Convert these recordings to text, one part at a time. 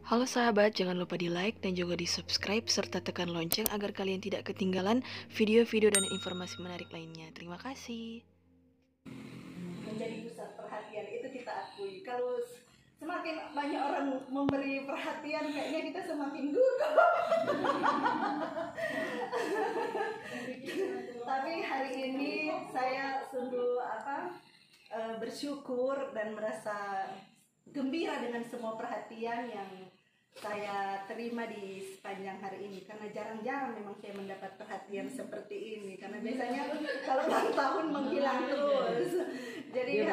Halo sahabat, jangan lupa di like dan juga di subscribe serta tekan lonceng agar kalian tidak ketinggalan video-video dan informasi menarik lainnya. Terima kasih. Menjadi pusat perhatian itu kita akui. Kalau semakin banyak orang memberi perhatian, kayaknya kita semakin gugup. Tapi hari ini saya sungguh bersyukur dan merasa gembira dengan semua perhatian yang saya terima di sepanjang hari ini, karena jarang-jarang memang saya mendapat perhatian seperti ini, karena biasanya kalau ulang tahun menghilang terus. Jadi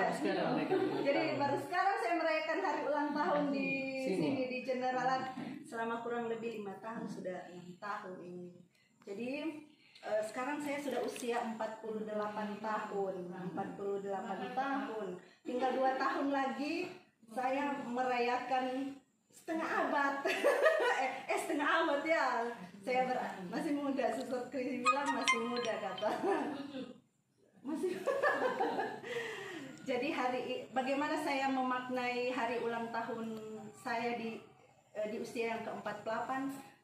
baru sekarang saya merayakan hari ulang tahun di sini di Generalan selama kurang lebih 5 tahun, sudah 6 tahun ini. Jadi sekarang saya sudah usia 48 tahun. Tinggal 2 tahun lagi saya merayakan setengah abad. Setengah abad ya. Saya masih muda, Suster Kris bilang masih muda kata. Masih. Jadi bagaimana saya memaknai hari ulang tahun saya di usia yang ke-48?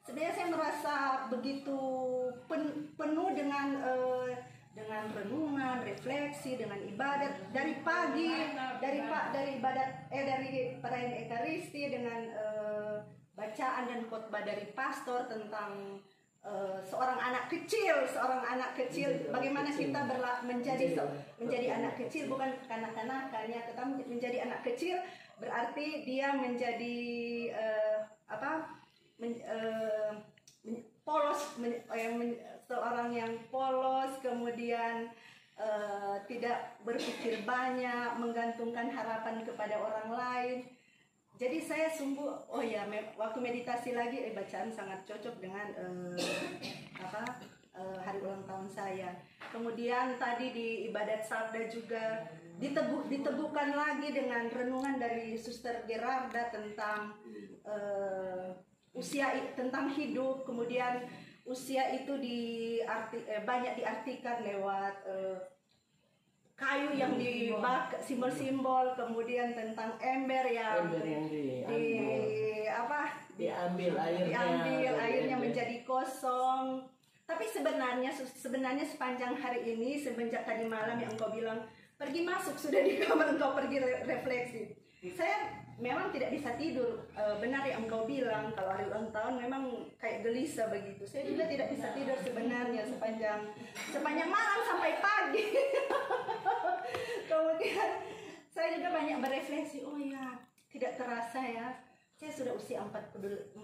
Sebenarnya saya merasa begitu penuh dengan renungan, refleksi, dengan ibadat dari pagi, dari perayaan Ekaristi, dengan bacaan dan khotbah dari pastor tentang seorang anak kecil, bagaimana kita menjadi anak kecil, bukan kanak-kanakannya, tetapi menjadi anak kecil berarti dia menjadi polos, seorang yang polos, kemudian tidak berpikir banyak, menggantungkan harapan kepada orang lain. Jadi saya sungguh, waktu meditasi lagi, bacaan sangat cocok dengan hari ulang tahun saya. Kemudian tadi di ibadat sabda juga diteguhkan lagi dengan renungan dari Suster Gerarda tentang usia, tentang hidup. Kemudian usia itu banyak diartikan lewat kayu yang dibakar, simbol-simbol, kemudian tentang ember yang diambil airnya menjadi kosong. Tapi sebenarnya sepanjang hari ini, semenjak tadi malam yang engkau bilang pergi masuk, sudah di kamar engkau pergi refleksi, saya memang tidak bisa tidur. Benar yang engkau bilang, kalau hari ulang tahun memang kayak gelisah begitu. Saya juga tidak bisa tidur sebenarnya sepanjang malam sampai pagi. Kemudian saya juga banyak berefleksi, tidak terasa ya, saya sudah usia 48.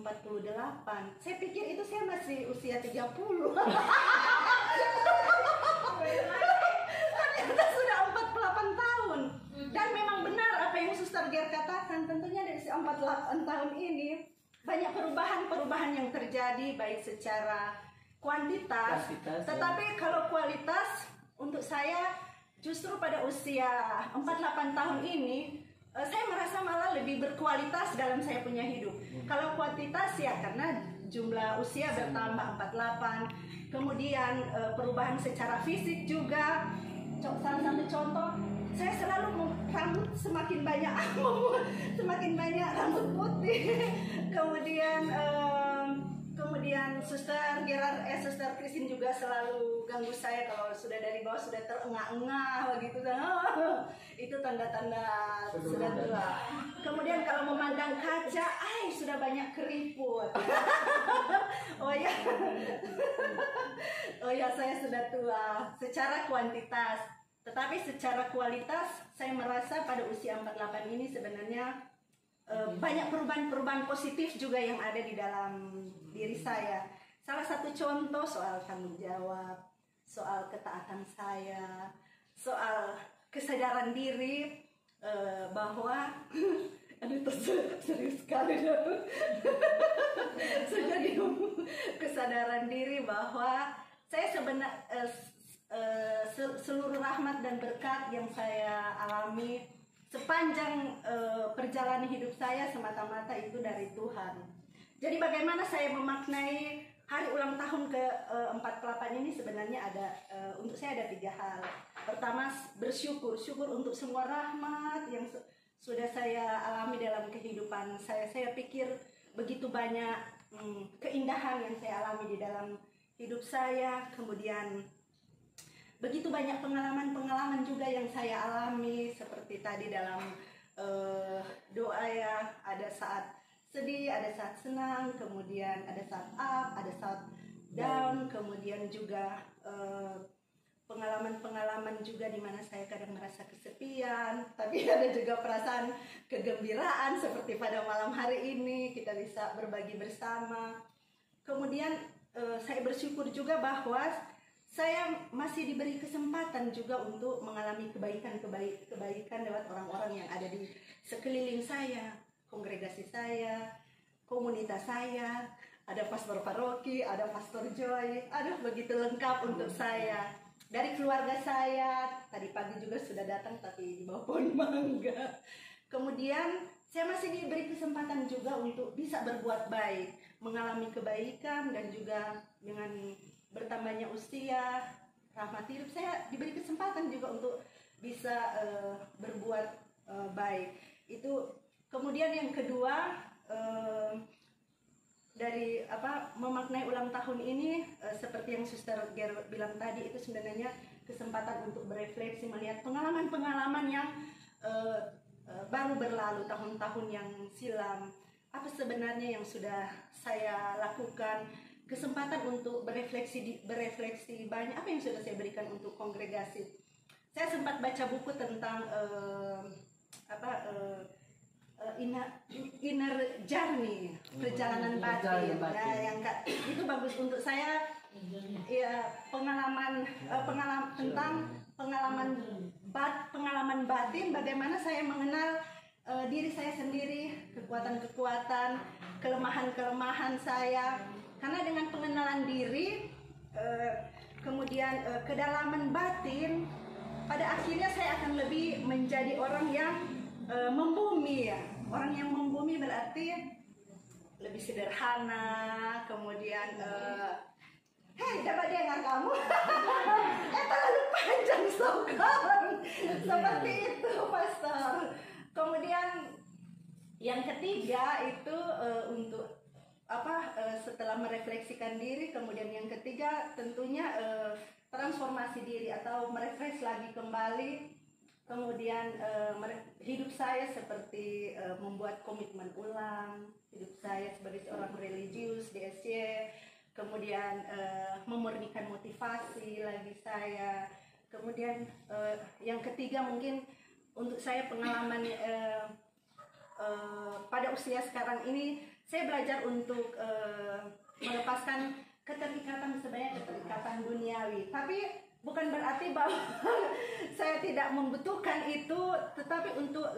Saya pikir itu saya masih usia 30. Ternyata sudah 48 tahun. Dan memang benar apa yang Suster Ger katakan, tentunya dari 48 tahun ini banyak perubahan yang terjadi, baik secara kuantitas, tetapi kalau kualitas untuk saya justru pada usia 48 tahun ini saya merasa malah lebih berkualitas dalam saya punya hidup. Kalau kuantitas ya karena jumlah usia bertambah 48, kemudian perubahan secara fisik juga. Salah satu contoh, saya selalu rambut semakin banyak rambut putih. Kemudian Suster Christine juga selalu ganggu saya kalau sudah dari bawah sudah terengah-engah begitu. Itu tanda-tanda sudah tua. Kemudian kalau memandang kaca, sudah banyak keriput. Oh ya, saya sudah tua secara kuantitas. Tetapi secara kualitas saya merasa pada usia 48 ini sebenarnya banyak perubahan positif juga yang ada di dalam diri saya. Salah satu contoh soal tanggung jawab, soal ketaatan saya, soal kesadaran diri bahwa serius sekali jadi kesadaran diri bahwa saya sebenarnya seluruh rahmat dan berkat yang saya alami sepanjang perjalanan hidup saya semata-mata itu dari Tuhan. Jadi bagaimana saya memaknai hari ulang tahun ke-48 ini, sebenarnya untuk saya ada 3 hal. Pertama, syukur untuk semua rahmat yang sudah saya alami dalam kehidupan saya. Saya pikir begitu banyak keindahan yang saya alami di dalam hidup saya. Kemudian begitu banyak pengalaman-pengalaman juga yang saya alami, seperti tadi dalam doa ya, ada saat sedih, ada saat senang, kemudian ada saat up, ada saat down, kemudian juga pengalaman-pengalaman juga di mana saya kadang merasa kesepian, tapi ada juga perasaan kegembiraan seperti pada malam hari ini kita bisa berbagi bersama. Kemudian saya bersyukur juga bahwa saya masih diberi kesempatan juga untuk mengalami kebaikan lewat orang-orang yang ada di sekeliling saya, kongregasi saya, komunitas saya. Ada pastor paroki, ada pastor Joy, aduh begitu lengkap untuk saya. Dari keluarga saya, tadi pagi juga sudah datang tapi di bawah pohon mangga. Kemudian saya masih diberi kesempatan juga untuk bisa berbuat baik, mengalami kebaikan, dan juga dengan bertambahnya usia, rahmat hidup, saya diberi kesempatan juga untuk bisa berbuat baik. Itu kemudian yang kedua, dari memaknai ulang tahun ini, seperti yang Suster Ger bilang tadi, itu sebenarnya kesempatan untuk berefleksi, melihat pengalaman-pengalaman yang baru berlalu, tahun-tahun yang silam, apa sebenarnya yang sudah saya lakukan, kesempatan untuk berefleksi banyak apa yang sudah saya berikan untuk kongregasi. Saya sempat baca buku tentang inner journey, perjalanan batin. Nah, yang itu bagus untuk saya, ya, pengalaman tentang pengalaman batin, bagaimana saya mengenal diri saya sendiri, kekuatan-kekuatan, kelemahan-kelemahan saya. Karena dengan pengenalan diri, kemudian kedalaman batin, pada akhirnya saya akan lebih menjadi orang yang membumi ya. Orang yang membumi berarti lebih sederhana, kemudian hei, dapat dengar kamu? Terlalu panjang sokan. Seperti itu, Pastor. Kemudian yang ketiga itu untuk setelah merefleksikan diri, kemudian yang ketiga tentunya transformasi diri atau merefresh lagi kembali. Kemudian hidup saya seperti membuat komitmen ulang, hidup saya sebagai seorang religius di SC, kemudian memurnikan motivasi lagi saya. Kemudian yang ketiga mungkin untuk saya pengalaman pada usia sekarang ini, saya belajar untuk melepaskan keterikatan, sebenarnya keterikatan duniawi. Tapi bukan berarti bahwa saya tidak membutuhkan itu, tetapi untuk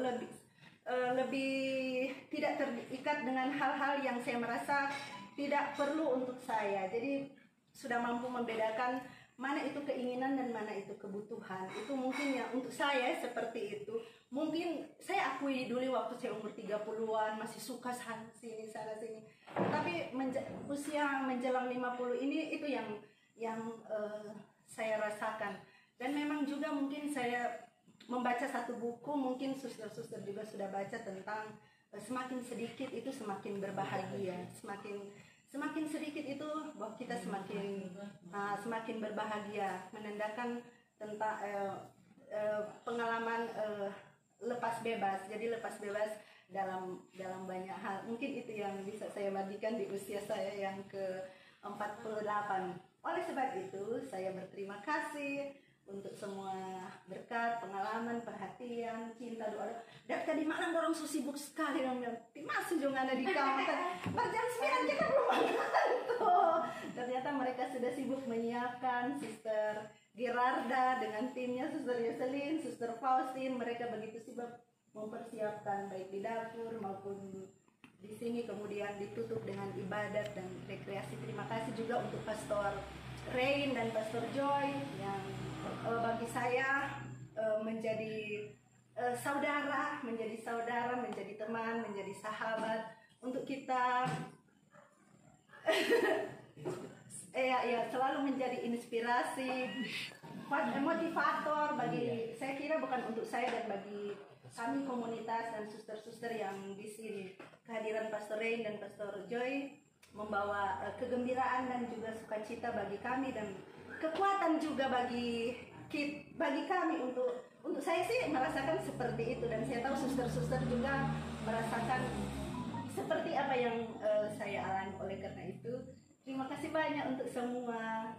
lebih tidak terikat dengan hal-hal yang saya merasa tidak perlu untuk saya. Jadi sudah mampu membedakan mana itu keinginan dan mana itu kebutuhan. Itu mungkin ya untuk saya seperti itu. Mungkin saya akui dulu waktu saya umur 30-an masih suka sana sini. Tapi usia menjelang 50 ini itu yang saya rasakan. Dan memang juga mungkin saya membaca satu buku, mungkin suster-suster juga sudah baca tentang semakin sedikit itu semakin berbahagia. Semakin sedikit itu bahwa kita semakin berbahagia, menandakan tentang pengalaman lepas bebas. Jadi lepas bebas dalam banyak hal. Mungkin itu yang bisa saya bagikan di usia saya yang ke-48. Oleh sebab itu, saya berterima kasih untuk semua berkat, pengalaman, perhatian, cinta, doa. Dan tadi malam orang sibuk sekali, orang bilang, masih juga ada di kamar. Jam 9 kita belum makan tuh. Ternyata mereka sudah sibuk menyiapkan. Suster Gerarda dengan timnya, Suster Yoselin, Suster Faustin, mereka begitu sibuk mempersiapkan baik di dapur maupun di sini, kemudian ditutup dengan ibadat dan rekreasi. Terima kasih juga untuk Pastor Rain dan Pastor Joy yang bagi saya menjadi saudara, menjadi teman, menjadi sahabat untuk kita. Selalu menjadi inspirasi, motivator bagi saya kira bukan untuk saya dan bagi kami komunitas dan suster-suster yang di sini. Kehadiran Pastor Rain dan Pastor Joy membawa kegembiraan dan juga sukacita bagi kami dan kekuatan juga bagi kami untuk saya sih merasakan seperti itu, dan saya tahu suster-suster juga merasakan seperti apa yang saya alami. Oleh karena itu, terima kasih banyak untuk semua.